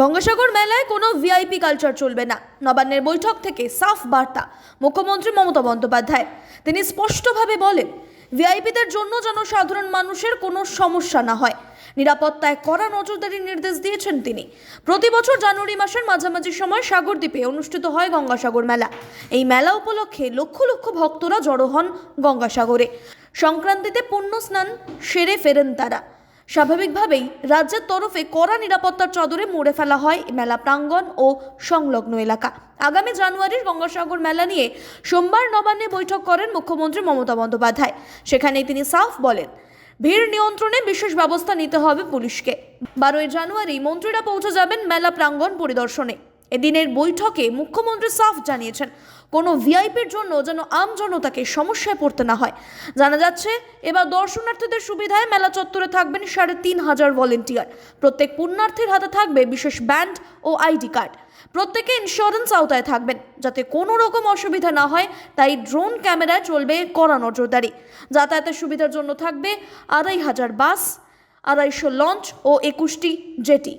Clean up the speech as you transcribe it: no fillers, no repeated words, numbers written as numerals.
গঙ্গাসাগর মেলায় কোনো VIP culture চলবে না। নবান্নের বৈঠক থেকে সাফ বার্তা মুখ্যমন্ত্রী মমতা বন্দ্যোপাধ্যায়। তিনি স্পষ্টভাবে বলেন, ভিআইপিদের জন্য যেন সাধারণ মানুষের কোনো সমস্যা না হয়। নিরাপত্তায় কড়া নজরদারির নির্দেশ দিয়েছেন তিনি। প্রতি বছর জানুয়ারি মাসের মাঝামাঝি সময় সাগরদ্বীপে অনুষ্ঠিত হয় গঙ্গাসাগর মেলা। এই মেলা উপলক্ষে লক্ষ লক্ষ ভক্তরা জড়ো হন গঙ্গাসাগরে। সংক্রান্তিতে পুণ্য স্নান সেরে ফেরেন তারা। স্বাভাবিকভাবেই রাজ্যের তরফে কড়া নিরাপত্তার চাদরে মুড়ে ফেলা হয় মেলা প্রাঙ্গণ ও সংলগ্ন এলাকা। আগামী জানুয়ারির গঙ্গাসাগর মেলা নিয়ে সোমবার নবান্নে বৈঠক করেন মুখ্যমন্ত্রী মমতা বন্দ্যোপাধ্যায়। সেখানে তিনি সাফ বলেন, ভিড় নিয়ন্ত্রণে বিশেষ ব্যবস্থা নিতে হবে পুলিশকে। 12ই জানুয়ারি মন্ত্রীরা পৌঁছে যাবেন মেলা প্রাঙ্গণ পরিদর্শনে। এদিনের বৈঠকে মুখ্যমন্ত্রী সাফ জানিয়েছেন, কোনো ভিআইপির জন্য যেন আম জনতাকে সমস্যায় পড়তে না হয়। জানা যাচ্ছে, এবার দর্শনার্থীদের সুবিধায় মেলা চত্বরে থাকবেন ৩,৫০০ ভলেন্টিয়ার। প্রত্যেক পুণ্যার্থীর হাতে থাকবে বিশেষ ব্যান্ড ও আইডি কার্ড। প্রত্যেকে ইন্স্যুরেন্স আওতায় থাকবেন, যাতে কোনো রকম অসুবিধা না হয়। তাই ড্রোন ক্যামেরায় চলবে কড়া নজরদারি। যাতায়াতের সুবিধার জন্য থাকবে ২৫০০ বাস, ২৫০ লঞ্চ ও ২১টি জেটি।